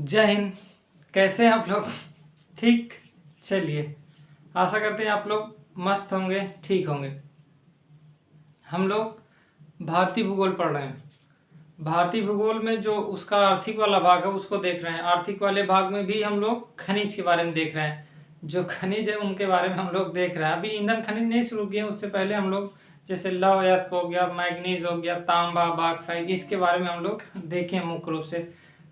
जय हिंद। कैसे हैं आप लोग? ठीक। चलिए, आशा करते हैं आप लोग मस्त होंगे, ठीक होंगे। हम लोग भारतीय भूगोल पढ़ रहे हैं। भारतीय भूगोल में जो उसका आर्थिक वाला भाग है उसको देख रहे हैं। आर्थिक वाले भाग में भी हम लोग खनिज के बारे में देख रहे हैं। जो खनिज है उनके बारे में हम लोग देख रहे हैं। अभी ईंधन खनिज नहीं शुरू किए, उससे पहले हम लोग जैसे लौह अयस्क हो गया, मैग्नीज हो गया, तांबा, बॉक्साइट, इसके बारे में हम लोग देखें। मुख्य रूप से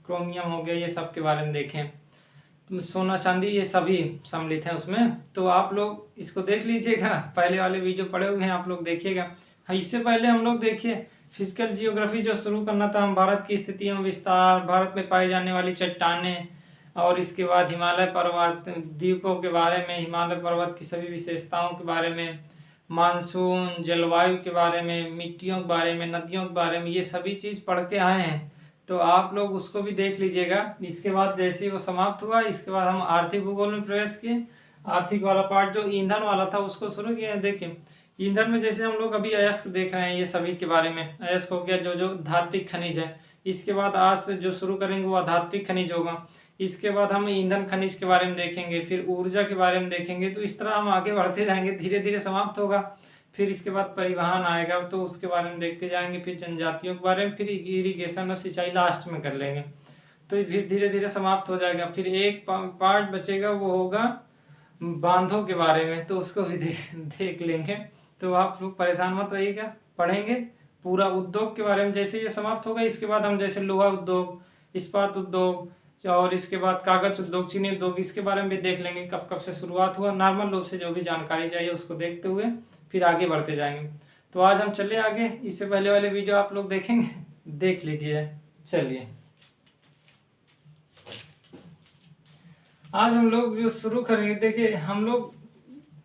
क्रोमियम हो गया, ये सब के बारे में देखें। सोना चांदी ये सभी सम्मिलित हैं उसमें। तो आप लोग इसको देख लीजिएगा, पहले वाले वीडियो पड़े हुए हैं, आप लोग देखिएगा। हाँ, इससे पहले हम लोग देखिए फिजिकल जियोग्राफी जो शुरू करना था, हम भारत की स्थिति एवं विस्तार, भारत में पाई जाने वाली चट्टानें, और इसके बाद हिमालय पर्वत, द्वीपों के बारे में, हिमालय पर्वत की सभी विशेषताओं के बारे में, मानसून, जलवायु के बारे में, मिट्टियों के बारे में, नदियों के बारे में, ये सभी चीज़ पढ़ के आए हैं। तो आप लोग उसको भी देख लीजिएगा। इसके बाद जैसे ही वो समाप्त हुआ, इसके बाद हम आर्थिक भूगोल में प्रवेश किए। आर्थिक वाला पार्ट जो ईंधन वाला था उसको शुरू किया। देखिए ईंधन में जैसे हम लोग अभी अयस्क देख रहे हैं, ये सभी के बारे में। अयस्क हो गया जो जो धात्विक खनिज है। इसके बाद आज से जो शुरू करेंगे वो अधात्विक खनिज होगा। इसके बाद हम ईंधन खनिज के बारे में देखेंगे, फिर ऊर्जा के बारे में देखेंगे। तो इस तरह हम आगे बढ़ते जाएंगे, धीरे धीरे समाप्त होगा। फिर इसके बाद परिवहन आएगा, तो उसके बारे में देखते जाएंगे। फिर जनजातियों के बारे में, फिर इरिगेशन और सिंचाई लास्ट में कर लेंगे। तो फिर धीरे धीरे समाप्त हो जाएगा। फिर एक पार्ट बचेगा, वो होगा बांधों के बारे में, तो उसको भी देख लेंगे। तो आप लोग परेशान मत रहिएगा, पढ़ेंगे पूरा। उद्योग के बारे में जैसे ये समाप्त होगा, इसके बाद हम जैसे लोहा उद्योग, इस्पात उद्योग, और इसके बाद कागज उद्योग, चीनी उद्योग, इसके बारे में भी देख लेंगे कब कब से शुरुआत हुआ। नॉर्मल रूप से जो भी जानकारी चाहिए उसको देखते हुए फिर आगे बढ़ते जाएंगे। तो आज हम चले आगे। इससे पहले वाले वीडियो आप लोग देखेंगे, देख लीजिए। चलिए, आज हम लोग जो शुरू करेंगे, देखिए हम लोग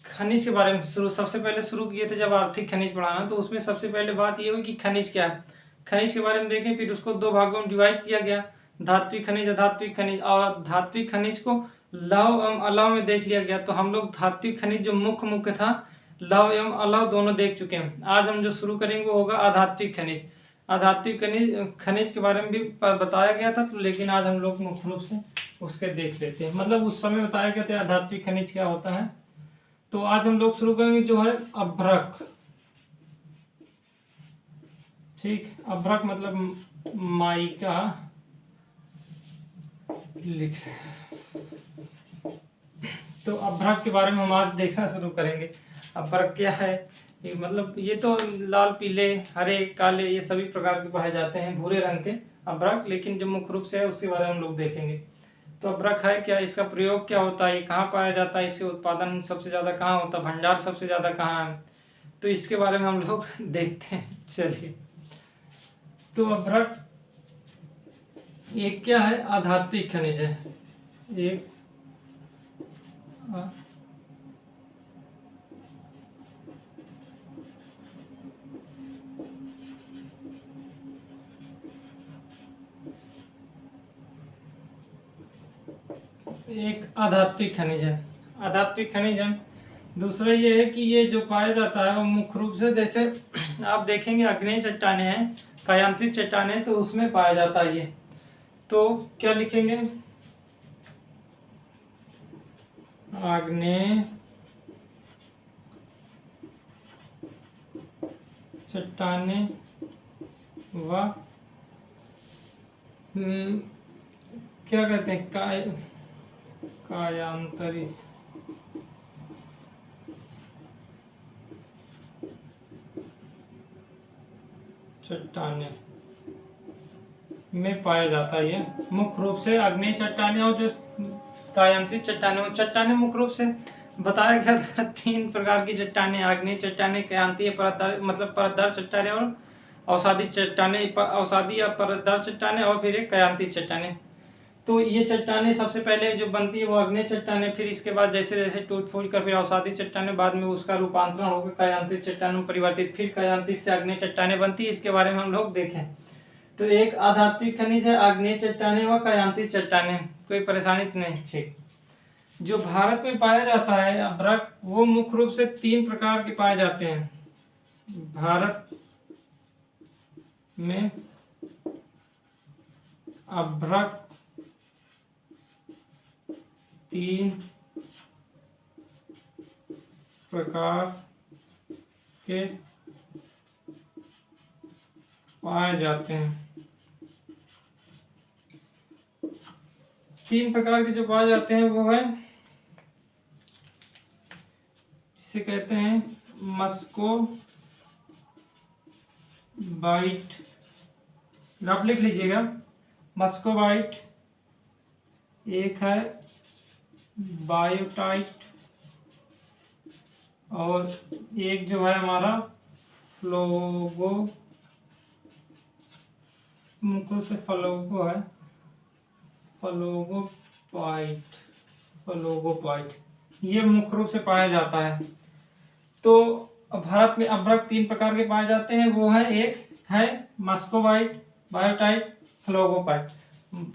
खनिज के बारे में सबसे पहले शुरू किए थे जब आर्थिक खनिज पढ़ाना। तो उसमें सबसे पहले बात ये हुई कि खनिज क्या है। खनिज के बारे में देखें, फिर उसको दो भागों में डिवाइड किया गया, धात्विक खनिज, अधात्विक खनिज। और धात्विक खनिज को लौह एवं अलौह में देख लिया गया। तो हम लोग धात्विक खनिज जो मुख्य था, लौह एवं अलौह दोनों देख चुके हैं। आज हम जो शुरू करेंगे वो होगा अधात्विक खनिज। अधात्विक खनिज के बारे में भी बताया गया था, तो लेकिन आज हम लोग मुख्य रूप से उसके देख लेते हैं। मतलब उस समय बताया गया था अधात्विक खनिज क्या होता है। तो आज हम लोग शुरू करेंगे जो है अभ्रक। ठीक, अभ्रक मतलब माइका लिख। तो अभ्रक के बारे में हम आज देखना शुरू करेंगे। अभ्रक क्या है? मतलब ये तो लाल, पीले, हरे, काले, ये सभी प्रकार के पाए जाते हैं, भूरे रंग के अभ्रक। लेकिन जो मुख्य रूप से है उसके बारे में हम लोग देखेंगे। तो अभ्रक है क्या, इसका प्रयोग क्या होता है, ये कहाँ पाया जाता है, इससे उत्पादन सबसे ज़्यादा कहाँ होता है, भंडार सबसे ज़्यादा कहाँ है, तो इसके बारे में हम लोग देखते हैं। चलिए, तो अभ्रक एक क्या है, आधात्विक खनिज है। एक आधात्विक खनिज है। आधात्विक खनिज है। दूसरा ये है कि ये जो पाया जाता है वो मुख्य रूप से, जैसे आप देखेंगे अग्नेय चट्टानें हैं, कायांतरित चट्टानें, तो उसमें पाया जाता है ये। तो क्या लिखेंगे, आग्नेय चट्टानें व क्या कहते हैं, कायांतरित चट्टानें में पाया जाता है। ये मुख्य रूप से अग्नेय चट्टानें और जो कायांतरित चट्टानें मुख्य रूप से बताया गया था। तीन प्रकार की चट्टानें, आग्नेय चट्टानें, कायांतीय परतदार मतलब परतदार चट्टानें, और अवसादी चट्टानें, अवसादी या परतदार चट्टानें, और फिर एक कायांतीय चट्टानें। तो ये चट्टानें सबसे पहले जो बनती है वो अग्नेय चट्टानें, फिर इसके बाद जैसे जैसे टूट फूट कर फिर अवसादी चट्टानें, बाद में उसका रूपांतरण होकर कायांतरित चट्टानों में परिवर्तित, फिर कायांतरित से अग्नेय चट्टानें बनती है। इसके बारे में हम लोग देखें। तो एक आधात्विक खनिज है, आग्नेय चट्टानें व कायांतरित चट्टानें, कोई परेशानी तो नहीं। ठीक, जो भारत में पाया जाता है अभ्रक, वो मुख्य रूप से तीन प्रकार के पाए जाते हैं। भारत में अभ्रक तीन प्रकार के पाए जाते हैं। तीन प्रकार के जो पाए जाते हैं वो है, जिसे कहते हैं मस्कोबाइट। आप लिख लीजिएगा, मस्कोबाइट, एक है बायोटाइट, और एक जो है हमारा फ्लोगो, मुख्य से फ्लोगो है, फ्लोगोपाइट, ये मुख्य रूप से पाया जाता है। तो भारत में अभ्रक तीन प्रकार के पाए जाते हैं, वो है, एक है मस्कोबाइट, बायोटाइट, फ्लोगोपाइट।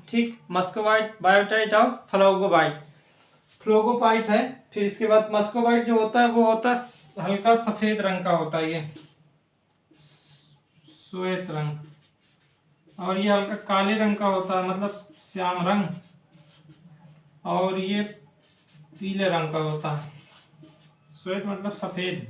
ठीक, मस्कोबाइट, बायोटाइट और फ्लोगोबाइट। फ्लोगोपाइट है, फिर इसके बाद मस्कोबाइट जो होता है वो होता है हल्का सफेद रंग का होता है, ये श्वेत रंग, और ये हल्का काले रंग का होता है, मतलब श्याम रंग, और ये पीले रंग का होता है। श्वेत मतलब सफेद।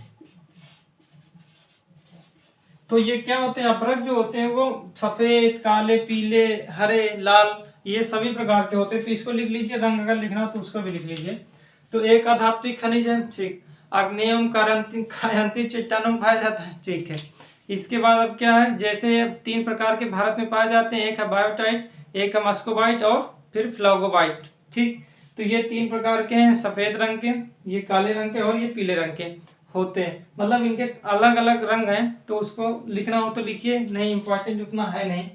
तो ये क्या होते हैं, अभ्रक जो होते हैं वो सफेद, काले, पीले, हरे, लाल, ये सभी प्रकार के होते हैं। तो इसको लिख लीजिए, रंग अगर लिखना तो उसको भी लिख लीजिए। तो एक अधात्विक खनिज है, ठीक, आग्नेयम कायांतिक चट्टानों में पाया जाता है, ठीक है। इसके बाद अब क्या है, जैसे तीन प्रकार के भारत में पाए जाते हैं, एक है बायोटाइट, एक है मस्कोबाइट और फिर फ्लोगोबाइट, ठीक। तो ये तीन प्रकार के हैं, सफेद रंग के, ये काले रंग के और ये पीले रंग के होते हैं। मतलब इनके अलग अलग रंग हैं, तो उसको लिखना हो तो लिखिए, नहीं इंपॉर्टेंट उतना है नहीं।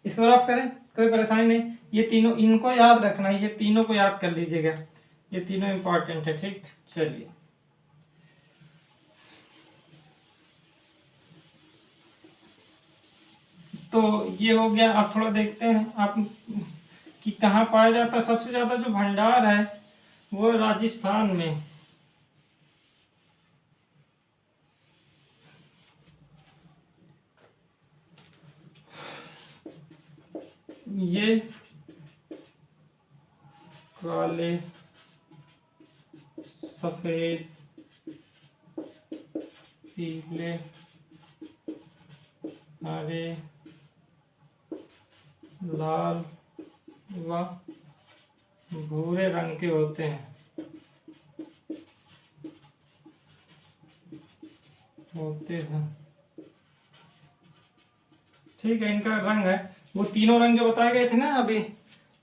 इसको रफ करें, कोई परेशानी नहीं। ये तीनों इनको याद रखना है, ये तीनों को याद कर लीजिएगा, ये तीनों इंपॉर्टेंट है, ठीक। चलिए, तो ये हो गया। आप थोड़ा देखते हैं आप कि कहाँ पाया जाता है। सबसे ज्यादा जो भंडार है वो राजस्थान में। ये काले, सफेद, पीले, हरे, लाल व भूरे रंग के होते हैं, ठीक है। इनका रंग है, वो तीनों रंग जो बताए गए थे ना अभी,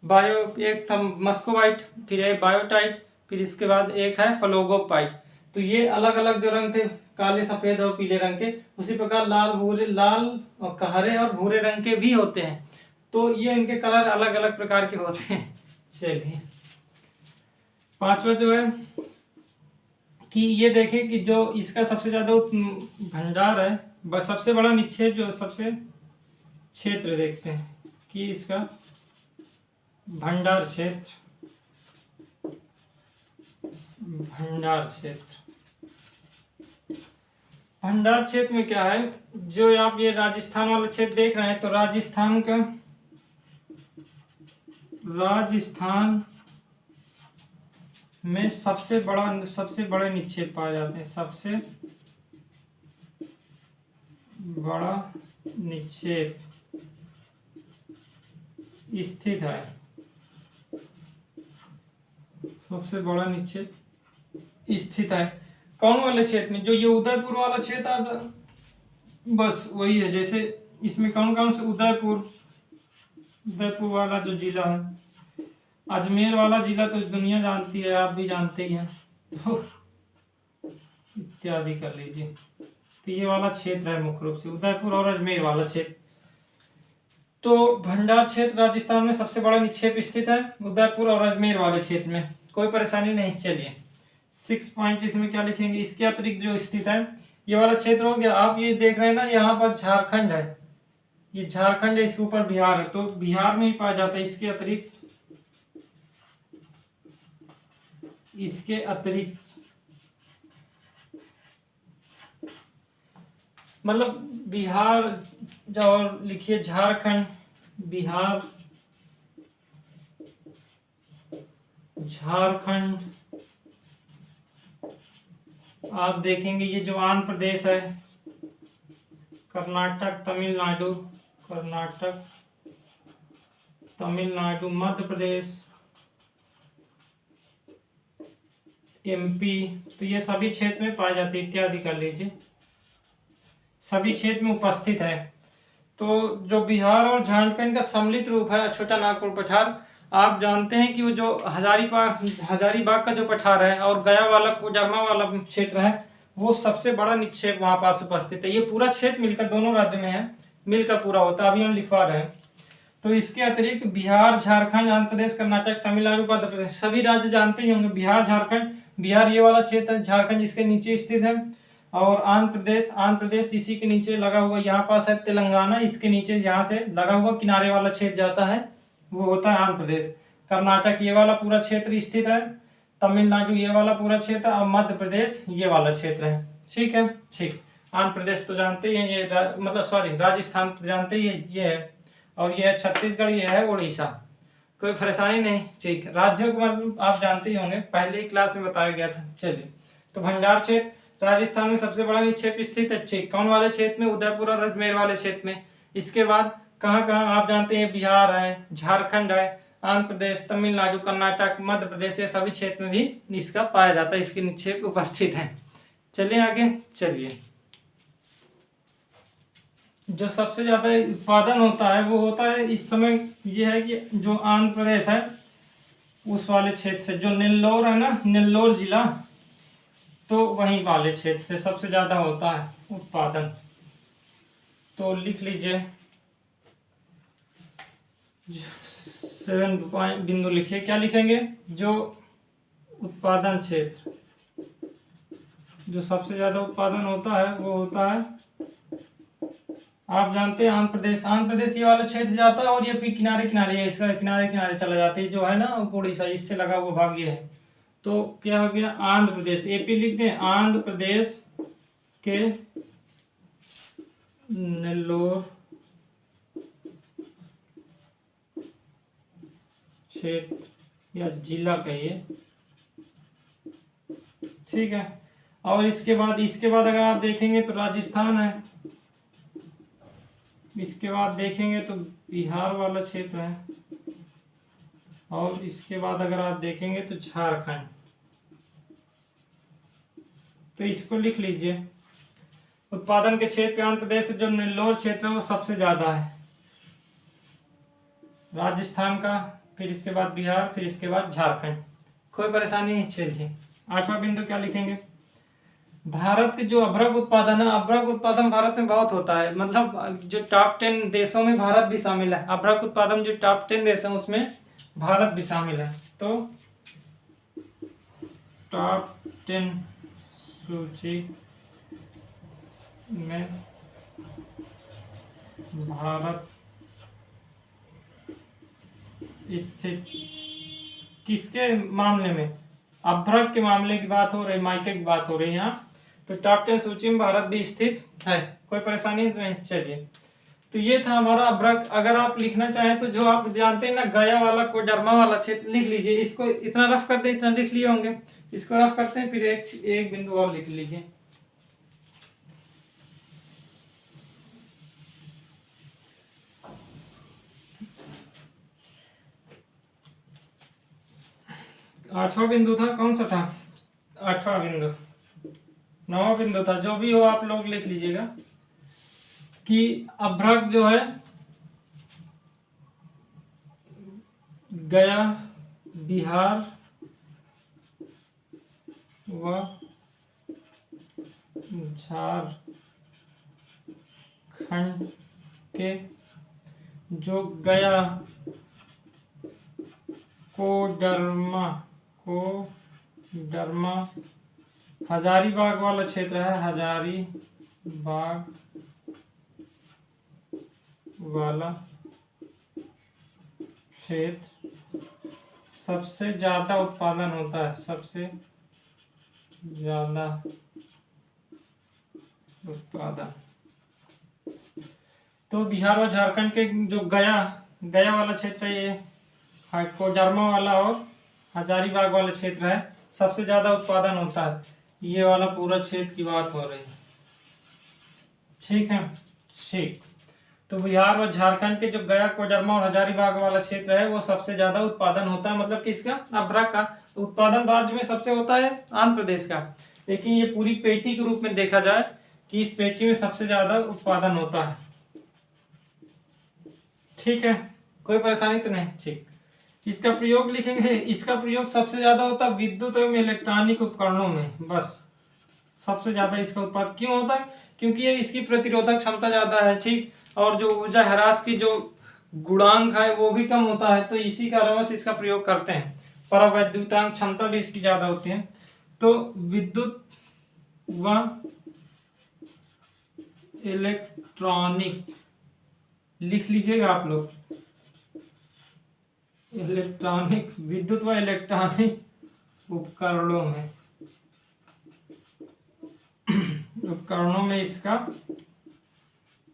बायो, एक था मस्कोबाइट, फिर एक बायोटाइट, फिर इसके बाद एक है फ्लोगोपाइट। तो ये अलग अलग जो रंग थे, काले, सफेद और पीले रंग के, उसी प्रकार लाल, भूरे, लाल और हरे और भूरे रंग के भी होते हैं। तो ये इनके कलर अलग अलग प्रकार के होते हैं। चलिए, पांचवा जो है कि ये देखें कि जो इसका सबसे ज्यादा भंडार है, बस सबसे बड़ा निक्षेप जो सबसे क्षेत्र देखते हैं कि इसका भंडार क्षेत्र, भंडार क्षेत्र में क्या है, जो आप ये राजस्थान वाला क्षेत्र देख रहे हैं, तो राजस्थान में सबसे बड़े निक्षेप पाए जाते हैं। सबसे बड़ा निक्षेप स्थित है, सबसे बड़ा निक्षेप स्थित है कौन वाले क्षेत्र में, जो ये उदयपुर वाला क्षेत्र, बस वही है। जैसे इसमें कौन कौन से, उदयपुर वाला जो जिला है, अजमेर वाला जिला तो दुनिया जानती है, आप भी जानते ही हैं, तो इत्यादि कर लीजिए। तो ये वाला क्षेत्र है मुख्य रूप से उदयपुर और अजमेर वाला क्षेत्र। तो भंडार क्षेत्र राजस्थान में सबसे बड़ा निक्षेप स्थित है उदयपुर और अजमेर वाले क्षेत्र में, कोई परेशानी नहीं। चलिए, 6 पॉइंट इसमें क्या लिखेंगे, इसके अतिरिक्त जो स्थित है, ये वाला क्षेत्र हो गया। आप ये देख रहे हैं ना, यहाँ पर झारखंड है, ये झारखंड है, इसके ऊपर बिहार है, तो बिहार में ही पाया जाता है। इसके अतिरिक्त मतलब बिहार, और लिखिए झारखंड, बिहार, झारखंड, आप देखेंगे ये जो आंध्र प्रदेश है, कर्नाटक, तमिलनाडु, कर्नाटक, तमिलनाडु, मध्य प्रदेश, एमपी, तो ये सभी क्षेत्र में पाए जाते हैं, इत्यादि कर लीजिए, सभी क्षेत्र में उपस्थित है। तो जो बिहार और झारखंड का सम्मिलित रूप है छोटा नागपुर पठार, आप जानते हैं कि वो जो हजारीबाग का जो पठार है और गया वाला कोडरमा वाला क्षेत्र है, वो सबसे बड़ा निक्षेप वहां पास उपस्थित है। ये पूरा क्षेत्र मिलकर दोनों राज्य में है, मिलकर पूरा होता है, अभी हम लिखवा रहे हैं। तो इसके अतिरिक्त बिहार, झारखंड, आंध्र प्रदेश, कर्नाटक, तमिलनाडु, मध्य प्रदेश, सभी राज्य जानते ही होंगे। बिहार, झारखंड, बिहार ये वाला क्षेत्र है, झारखंड इसके नीचे स्थित है, और आंध्र प्रदेश इसी के नीचे लगा हुआ, यहाँ पास है तेलंगाना, इसके नीचे यहाँ से लगा हुआ किनारे वाला क्षेत्र जाता है, वो होता है आंध्र प्रदेश। कर्नाटक ये वाला पूरा क्षेत्र स्थित है, तमिलनाडु ये वाला पूरा क्षेत्र, और मध्य प्रदेश ये वाला क्षेत्र है। ठीक है, ठीक। आंध्र प्रदेश तो जानते ही हैं, ये मतलब सॉरी राजस्थान तो जानते ही है, ये है, और ये है छत्तीसगढ़, ये है उड़ीसा, कोई परेशानी नहीं। ठीक, राज्यों को मतलब आप जानते ही होंगे, पहले ही क्लास में बताया गया था। चलिए, तो भंडार क्षेत्र राजस्थान में सबसे बड़ा निक्षेप स्थित है। ठीक, कौन वाले क्षेत्र में? उदयपुर और अजमेर वाले क्षेत्र में। इसके बाद कहाँ कहाँ आप जानते हैं? बिहार है, झारखंड है, आंध्र प्रदेश, तमिलनाडु, कर्नाटक, मध्य प्रदेश, ये सभी क्षेत्र में भी इसका पाया जाता है, इसके निक्षेप उपस्थित है। चलिए आगे, चलिए। जो सबसे ज्यादा उत्पादन होता है वो होता है इस समय, ये है कि जो आंध्र प्रदेश है उस वाले क्षेत्र से, जो नेल्लोर है ना, नेल्लोर जिला, तो वहीं वाले क्षेत्र से सबसे ज्यादा होता है उत्पादन। तो लिख लीजिए, 7 बिंदु लिखिए। क्या लिखेंगे? जो उत्पादन क्षेत्र, जो सबसे ज्यादा उत्पादन होता है वो होता है, आप जानते हैं आंध्र प्रदेश। आंध्र प्रदेश ये वाला क्षेत्र जाता है, और ये भी किनारे किनारे है, इसका किनारे किनारे चला जाता है, जो है ना उड़ीसा, इससे लगा हुआ भाग ये है। तो क्या हो गया? आंध्र प्रदेश, एपी लिख दें। आंध्र प्रदेश के नेल्लोर क्षेत्र या जिला कहिए, ठीक है। और इसके बाद अगर आप देखेंगे तो राजस्थान है, इसके बाद देखेंगे तो बिहार वाला क्षेत्र है, और इसके बाद अगर आप देखेंगे तो झारखंड। तो इसको लिख लीजिए, उत्पादन के क्षेत्र आंध्र प्रदेश का जो नेल्लोर क्षेत्र है वो सबसे ज्यादा है, राजस्थान का, फिर इसके बाद बिहार, फिर इसके बाद झारखंड। कोई परेशानी नहीं। चलिए, 8वां बिंदु क्या लिखेंगे? भारत के जो अभ्रक उत्पादन है, अभ्रक उत्पादन भारत में बहुत होता है, मतलब जो टॉप 10 देशों में भारत भी शामिल है। अभ्रक उत्पादन जो टॉप 10 देश है उसमें भारत भी शामिल है। तो टॉप 10 सूची में भारत स्थित। किसके मामले में? अभ्रक के मामले की बात हो रही, माइके की बात हो रही है यहाँ। तो टॉप 10 सूची में भारत भी स्थित है, कोई परेशानी नहीं। चलिए, तो ये था हमारा अभ्रक। अगर आप लिखना चाहें तो जो आप जानते हैं ना, गया वाला, कोडरमा वाला क्षेत्र लिख लीजिए। इसको इतना रफ कर दे, इतना लिख लिए होंगे, इसको रफ करते हैं, फिर एक बिंदु और लिख लीजिए। आठवां बिंदु था, कौन सा था? 8वां बिंदु, 9वां बिंदु था, जो भी हो आप लोग लिख लीजिएगा कि अभ्रक जो है गया, बिहार व झारखंड के जो गया, कोडरमा हजारीबाग वाला क्षेत्र है, हजारीबाग वाला क्षेत्र सबसे ज्यादा उत्पादन होता है, सबसे ज्यादा उत्पादन। तो बिहार और झारखंड के जो गया वाला क्षेत्र है, ये कोडरमा वाला और हजारीबाग वाला क्षेत्र है, सबसे ज्यादा उत्पादन होता है। ये वाला पूरा क्षेत्र की बात हो रही है, ठीक है। ठीक, तो बिहार और झारखंड के जो गया, कोडरमा और हजारीबाग वाला क्षेत्र है वो सबसे ज्यादा उत्पादन होता है, मतलब किसका, अभ्रक का। उत्पादन राज्य में सबसे होता है आंध्र प्रदेश का, लेकिन ये पूरी पेटी के रूप में देखा जाए कि इस पेटी में सबसे ज्यादा उत्पादन होता है, ठीक है। कोई परेशानी तो नहीं, ठीक। इसका प्रयोग लिखेंगे, इसका प्रयोग सबसे ज्यादा होता है विद्युत एवं इलेक्ट्रॉनिक उपकरणों में, बस सबसे ज्यादा इसका उत्पादन क्यों होता है, क्योंकि ये इसकी प्रतिरोधक क्षमता ज्यादा है, ठीक। और जो ऊर्जा ह्रास की जो गुणांक है वो भी कम होता है, तो इसी कारणवश इसका प्रयोग करते हैं। परावैद्युतांक क्षमता भी इसकी ज्यादा होती है। तो विद्युत व इलेक्ट्रॉनिक लिख लीजिएगा आप लोग, इलेक्ट्रॉनिक, विद्युत व इलेक्ट्रॉनिक उपकरणों में इसका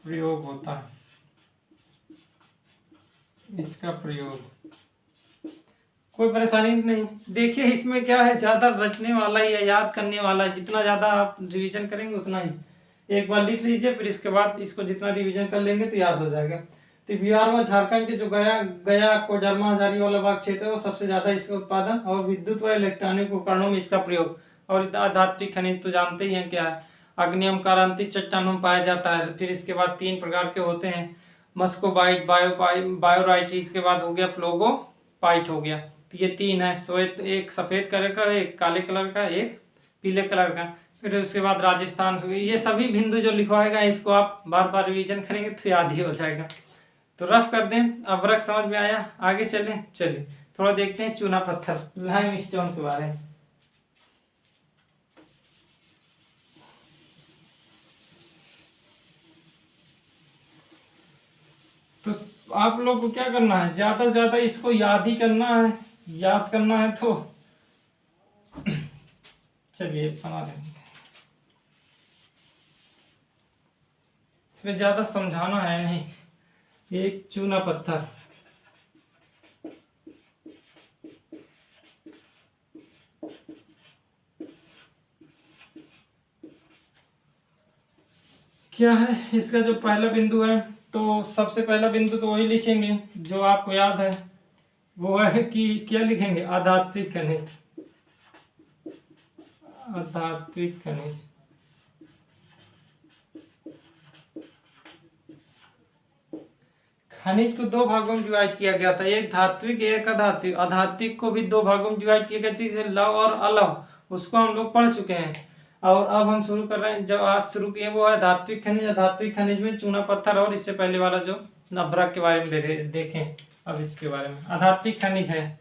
प्रयोग होता है, इसका प्रयोग। कोई परेशानी नहीं। देखिए इसमें क्या है, ज्यादा रटने वाला ही है, याद करने वाला है, जितना ज्यादा आप रिवीजन करेंगे उतना ही। एक बार लिख लीजिए, फिर इसके बाद इसको जितना रिवीजन कर लेंगे तो याद हो जाएगा। तो बिहार व झारखंड के जो गया कोडरमा हजारीबाग क्षेत्र है वो सबसे ज्यादा इसका उत्पादन, और विद्युत व इलेक्ट्रॉनिक उपकरणों में इसका प्रयोग। और अधात्विक खनिज तो जानते ही हैं क्या है, अग्नियम कारांतिक चट्टानों में पाया जाता है। फिर इसके बाद 3 प्रकार के होते हैं, मस्कोबाइट, बायोराइट, इसके बाद हो गया फ्लोगोपाइट हो गया। तो ये 3 है, श्वेत, एक सफेद कलर का, एक काले कलर का, एक पीले कलर का। फिर उसके बाद राजस्थान से, ये सभी बिंदु जो लिखवाएगा इसको आप बार बार रिवीजन करेंगे तो याद ही हो जाएगा। तो रफ कर दें, अभ्रक समझ में आया, आगे चलिए थोड़ा देखते हैं चूना पत्थर, लाइम स्टोन के बारे में। तो आप लोग को क्या करना है, ज्यादा से ज्यादा इसको याद ही करना है, याद करना है तो चलिए बना देंगे, इसमें ज्यादा समझाना है नहीं। एक चूना पत्थर, क्या है इसका जो पहला बिंदु है, तो सबसे पहला बिंदु तो वही लिखेंगे जो आपको याद है, वो है कि क्या लिखेंगे, अधात्विक खनिज, अधात्विक खनिज। खनिज को 2 भागों में डिवाइड किया गया था, एक धात्विक एक अधात्विक। अधात्विक को भी 2 भागों में डिवाइड किया गया, जैसे लव और अलव, उसको हम लोग पढ़ चुके हैं। और अब हम शुरू कर रहे हैं, जो आज शुरू किए वो है धात्विक खनिज। धात्विक खनिज में चूना पत्थर और इससे पहले वाला जो अभ्रक के बारे में देखें। अब इसके बारे में अधात्विक खनिज है,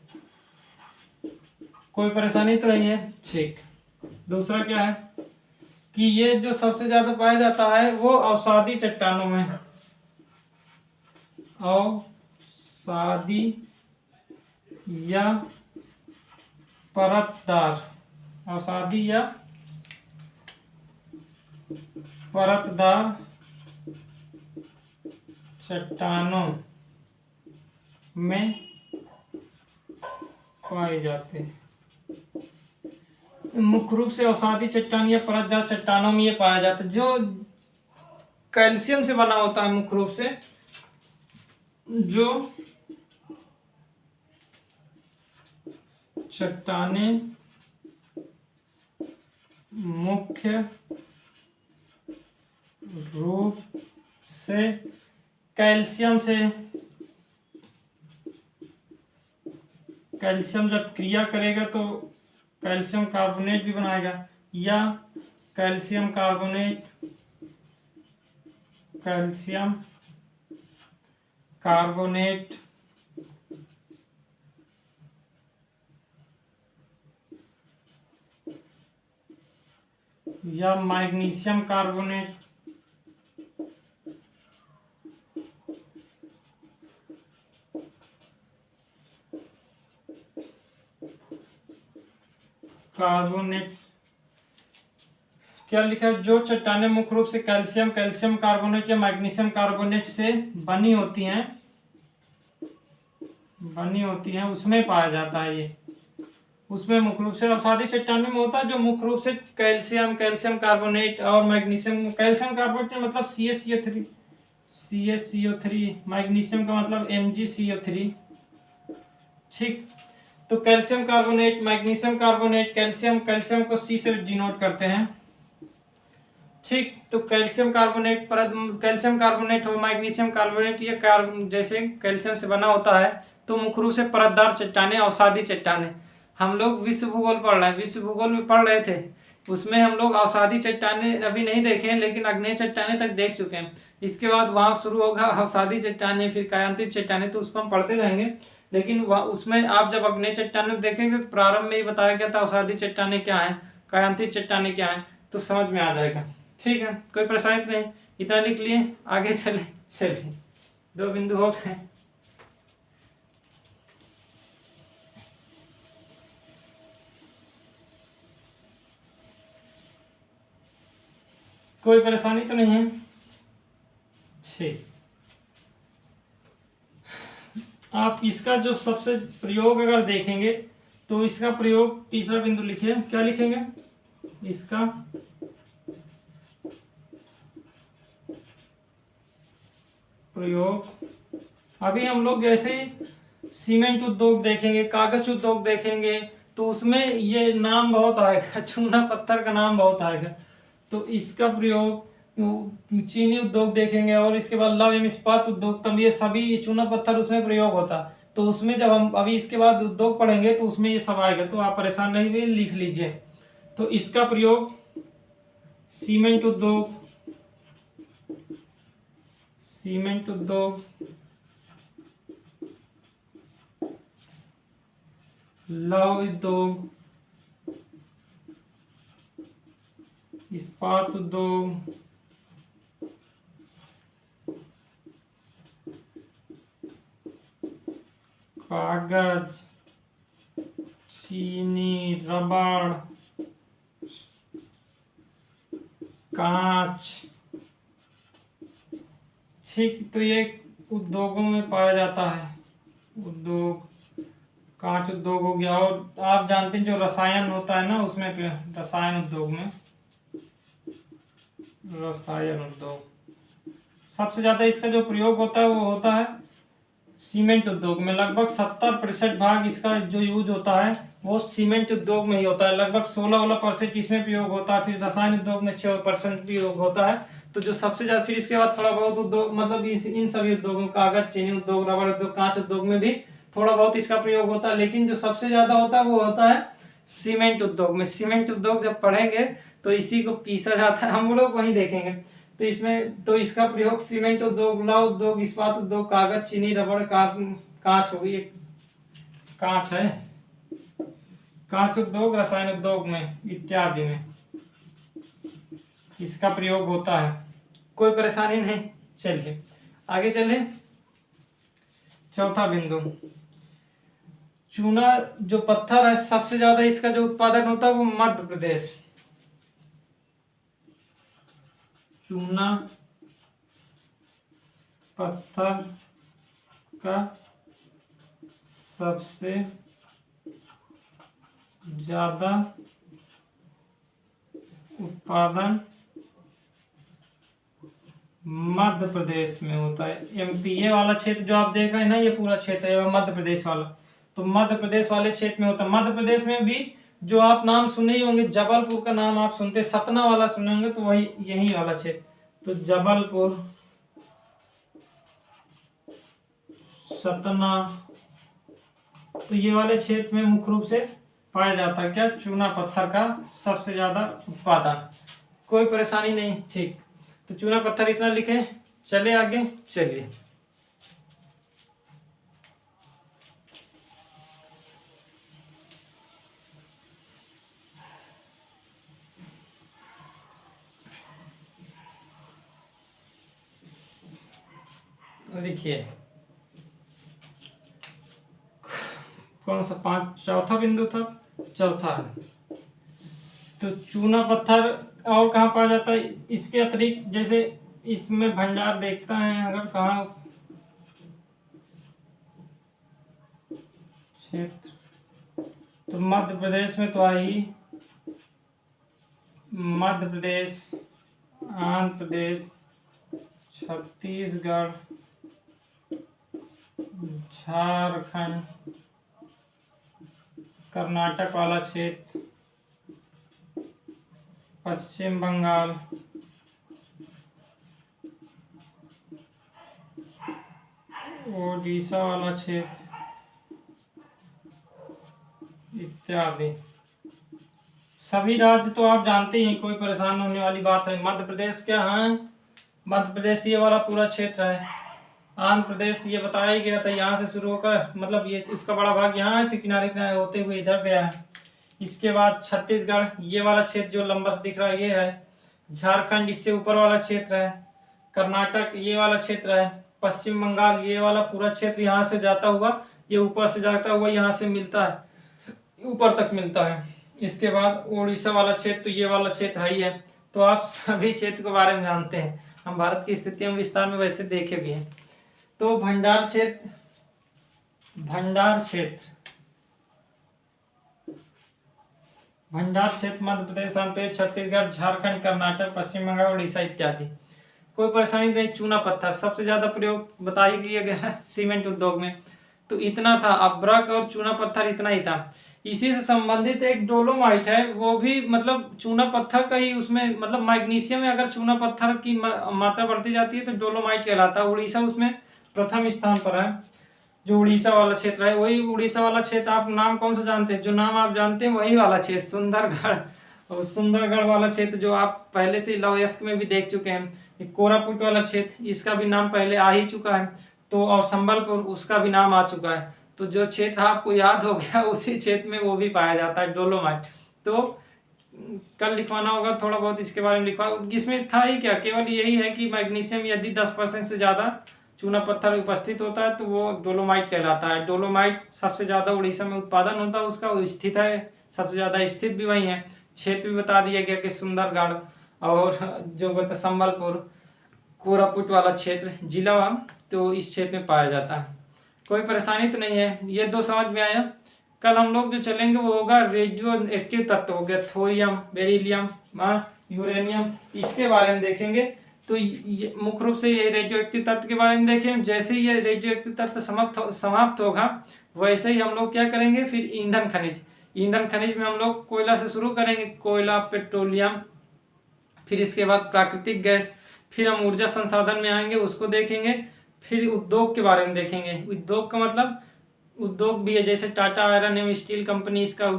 कोई परेशानी तो नहीं है, ठीक। दूसरा क्या है कि ये जो सबसे ज्यादा पाया जाता है वो अवसादी चट्टानों में, अवसादी या परतदार, अवसादी या परतदार चट्टानों में पाए जाते हैं। मुख्य रूप से अवसादी चट्टान या परतदार चट्टानों में ये पाया जाता है, जो कैल्शियम से बना होता है। मुख्य रूप से जो चट्टानें मुख्य रूप से कैल्शियम से, कैल्शियम जब क्रिया करेगा तो कैल्शियम कार्बोनेट भी बनाएगा, या कैल्शियम कार्बोनेट, कैल्शियम कार्बोनेट या मैग्नीशियम कार्बोनेट, कार्बोनेट क्या लिखा है, जो चट्टानें मुख्य रूप से कैल्शियम कार्बोनेट या मैग्नीशियम कार्बोनेट से बनी होती हैं उसमें पाया जाता है ये। उसमें मुख्य रूप से अवसादी चट्टानों में होता है, जो मुख्य रूप से कैल्शियम, कैल्शियम कार्बोनेट और मैग्नीशियम। कैल्शियम कार्बोनेट मतलब CaCO3, CaCO3, मैग्नीशियम का मतलब MgCO3। ठीक, तो calcium carbonate, magnesium carbonate, calcium, calcium को C से डिनोट करते हैं। ठीक, तो कैल्शियम कार्बोनेट कैल्शियम कार्बोनेट और मैग्नीशियम कार्बोनेट ये जैसे कैल्शियम से बना होता है, तो मुख्य रूप से परतदार चट्टानें, अवसादी चट्टानें। हम लोग विश्व भूगोल पढ़ रहे हैं, विश्व भूगोल में पढ़ रहे थे, उसमें हम लोग अवसादी चट्टानें अभी नहीं देखे हैं, लेकिन आग्नेय चट्टानें तक देख चुके हैं। इसके बाद वहाँ शुरू होगा अवसादी चट्टानें, फिर कायांतित चट्टानें, तो उसको हम पढ़ते जाएंगे। लेकिन उसमें आप जब अग्नेय चट्टानें देखेंगे तो प्रारंभ में ही बताया गया था अवसादी चट्टानें क्या है, कायांतित चट्टानें क्या है, तो समझ में आ जाएगा। ठीक है, कोई परेशानी तो नहीं, इतना लिख लिए, आगे चले। चलिए 2 बिंदु हो गए। कोई परेशानी तो नहीं है। ठीक, आप इसका जो सबसे प्रयोग अगर देखेंगे तो इसका प्रयोग, तीसरा बिंदु लिखिए, क्या लिखेंगे इसका प्रयोग। अभी हम लोग जैसे सीमेंट उद्योग देखेंगे, कागज उद्योग देखेंगे, तो उसमें ये नाम बहुत आएगा, चूना पत्थर का नाम बहुत आएगा, तो इसका प्रयोग। चीनी उद्योग देखेंगे और इसके बाद लौह एवं इस्पात उद्योग, तब ये सभी चूना पत्थर उसमें प्रयोग होता। तो उसमें जब हम अभी इसके बाद उद्योग पढ़ेंगे तो उसमें ये सब आएगा, तो आप परेशान नहीं हुए, लिख लीजिए। तो इसका प्रयोग सीमेंट उद्योग, सीमेंट उद्योग, लौह उद्योग, इस्पात उद्योग, कागज, चीनी, रबड़, कांच। ठीक, तो ये उद्योगों में पाया जाता है। उद्योग, कांच उद्योग हो गया, और आप जानते हैं जो रसायन होता है ना, उसमें रसायन उद्योग में, रसायन उद्योग सबसे ज्यादा इसका जो प्रयोग होता है वो होता है सीमेंट उद्योग में। लगभग 70% भाग इसका जो यूज होता है वो सीमेंट उद्योग में ही होता है। लगभग 16% इसमें प्रयोग होता है। फिर रसायन उद्योग में 6% प्रयोग होता है। तो जो सबसे ज्यादा, फिर इसके बाद थोड़ा बहुत उद्योग, मतलब इन सभी उद्योगों, कागज, चीनी उद्योग, रबड़ उद्योग, कांच उद्योग में भी थोड़ा बहुत इसका प्रयोग होता है, लेकिन जो सबसे ज्यादा होता है वो होता है सीमेंट उद्योग में। सीमेंट उद्योग जब पढ़ेंगे तो इसी को पीसा जाता है, हम लोग वहीं देखेंगे। तो इसमें, तो इसका प्रयोग सीमेंट उद्योग, लौह उद्योग, इस्पात उद्योग, कागज, चीनी, रबड़, कांच हो गई, कांच है, कांच उद्योग, रसायन उद्योग में इत्यादि में इसका प्रयोग होता है। कोई परेशानी नहीं। चलिए आगे चले। चौथा बिंदु, चूना जो पत्थर है, सबसे ज्यादा इसका जो उत्पादन होता है वो मध्य प्रदेश। चूना पत्थर का सबसे ज्यादा उत्पादन मध्य प्रदेश में होता है। MP, ये वाला क्षेत्र जो आप देख रहे हैं ना, ये पूरा क्षेत्र है मध्य प्रदेश वाला, तो मध्य प्रदेश वाले क्षेत्र में होता है। मध्य प्रदेश में भी जो आप नाम सुने ही होंगे, जबलपुर का नाम आप सुनते, सतना वाला सुने होंगे, तो वही यही वाला क्षेत्र, तो जबलपुर, सतना, तो ये वाले क्षेत्र में मुख्य रूप से पाया जाता है क्या, चूना पत्थर का सबसे ज्यादा उत्पादन। कोई परेशानी नहीं। ठीक, तो चूना पत्थर इतना लिखे। चले आगे। चलिए लिखिए, कौन सा चौथा बिंदु था, चौथा है। तो चूना पत्थर और कहाँ पाया जाता है इसके अतिरिक्त, जैसे इसमें भंडार देखता है अगर कहाँ, क्षेत्र तो मध्य प्रदेश में तो आई मध्य प्रदेश, आंध्र प्रदेश, छत्तीसगढ़, झारखंड, कर्नाटक वाला क्षेत्र, पश्चिम बंगाल, ओडिशा वाला क्षेत्र इत्यादि। सभी राज्य तो आप जानते ही, कोई परेशान होने वाली बात है। मध्य प्रदेश क्या है? मध्य प्रदेश ये वाला पूरा क्षेत्र है। आंध्र प्रदेश ये बताया ही गया था, यहाँ से शुरू होकर मतलब ये उसका बड़ा भाग यहाँ है, फिर किनारे किनारे होते हुए इधर गया है। इसके बाद छत्तीसगढ़ ये वाला क्षेत्र जो लंबा से दिख रहा है ये है। झारखंड इससे ऊपर वाला क्षेत्र है। कर्नाटक ये वाला क्षेत्र है। पश्चिम बंगाल ये वाला पूरा क्षेत्र यहाँ से जाता हुआ, ये ऊपर से जाता हुआ यहाँ से मिलता है, ऊपर तक मिलता है। इसके बाद उड़ीसा वाला क्षेत्र, तो ये वाला क्षेत्र है ही है। तो आप सभी क्षेत्र के बारे में जानते हैं, हम भारत की स्थिति में विस्तार में वैसे देखे भी हैं। तो भंडार क्षेत्र मध्य प्रदेश, आंध्र प्रदेश, छत्तीसगढ़, झारखंड, कर्नाटक, पश्चिम बंगाल, उड़ीसा इत्यादि। कोई परेशानी नहीं। चूना पत्थर सबसे ज्यादा प्रयोग बता ही दिया गया है सीमेंट उद्योग में, तो इतना था। अभ्रक और चूना पत्थर इतना ही था। इसी से संबंधित एक डोलोमाइट है, वो भी मतलब चूना पत्थर का ही, उसमें मतलब मैग्नीशियम में अगर चूना पत्थर की मात्रा बढ़ती जाती है तो डोलोमाइट कहलाता है। उड़ीसा उसमें प्रथम स्थान पर है। जो उड़ीसा वाला क्षेत्र है, वही उड़ीसा वाला क्षेत्र, आप नाम कौन सा जानते हैं? जो नाम आप जानते हैं वही वाला क्षेत्र, सुंदरगढ़। और सुंदरगढ़ वाला क्षेत्र जो आप पहले से लवयस्क में भी देख चुके हैं। कोरापुट वाला क्षेत्र, इसका भी नाम पहले आ ही चुका है। तो और संबलपुर, उसका भी नाम आ चुका है। तो जो क्षेत्र आपको याद हो गया, उसी क्षेत्र में वो भी पाया जाता है, डोलोमाइट। तो कल लिखवाना होगा थोड़ा बहुत इसके बारे में लिखवा। इसमें था ही क्या, केवल यही है कि मैग्नीशियम यदि 10% से ज़्यादा चूना पत्थर उपस्थित होता है तो वो डोलोमाइट कहलाता है। डोलोमाइट सबसे ज़्यादा उड़ीसा में उत्पादन होता है उसका, वो स्थित है, सबसे ज़्यादा स्थित भी वही है। क्षेत्र भी बता दिया गया कि सुंदरगढ़ और जो बता संबलपुर, कोरापुट वाला क्षेत्र जिला, तो इस क्षेत्र में पाया जाता है। कोई परेशानी तो नहीं है, ये दो समझ में आया। कल हम लोग जो चलेंगे वो होगा रेडियो एक्टिव तत्व, हो गया थोरियम, बेरिलियम, यूरेनियम, इसके बारे में देखेंगे। तो ये मुख्य रूप से ये रेडियो एक्टिव तत्व के बारे में देखें। जैसे ही ये रेडियो एक्टिव तत्व समाप्त होगा, वैसे ही हम लोग क्या करेंगे, फिर ईंधन खनिज में हम लोग कोयला से शुरू करेंगे, कोयला, पेट्रोलियम, फिर इसके बाद प्राकृतिक गैस, फिर हम ऊर्जा संसाधन में आएंगे, उसको देखेंगे। फिर उद्योग के बारे में देखेंगे। उद्योग का मतलब उद्योग भी है, जैसे टाटा आयरन एवं स्टील कंपनी, इसका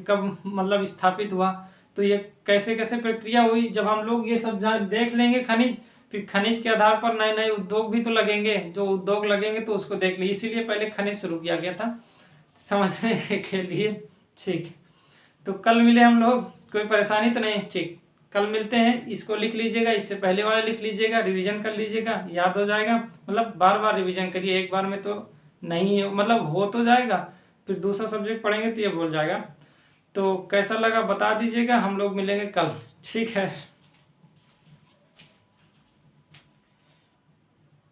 कब मतलब स्थापित हुआ, तो ये कैसे कैसे प्रक्रिया हुई। जब हम लोग ये सब देख लेंगे खनिज, फिर खनिज के आधार पर नए नए उद्योग भी तो लगेंगे, जो उद्योग लगेंगे तो उसको देख लीजिए। इसीलिए पहले खनिज शुरू किया गया था, समझने के लिए। ठीक, तो कल मिले हम लोग, कोई परेशानी तो नहीं? ठीक, कल मिलते हैं। इसको लिख लीजिएगा, इससे पहले वाला लिख लीजिएगा, रिवीजन कर लीजिएगा, याद हो जाएगा। मतलब बार बार रिवीजन करिए, एक बार में तो नहीं, मतलब हो तो जाएगा, फिर दूसरा सब्जेक्ट पढ़ेंगे तो ये भूल जाएगा। तो कैसा लगा बता दीजिएगा, हम लोग मिलेंगे कल, ठीक है।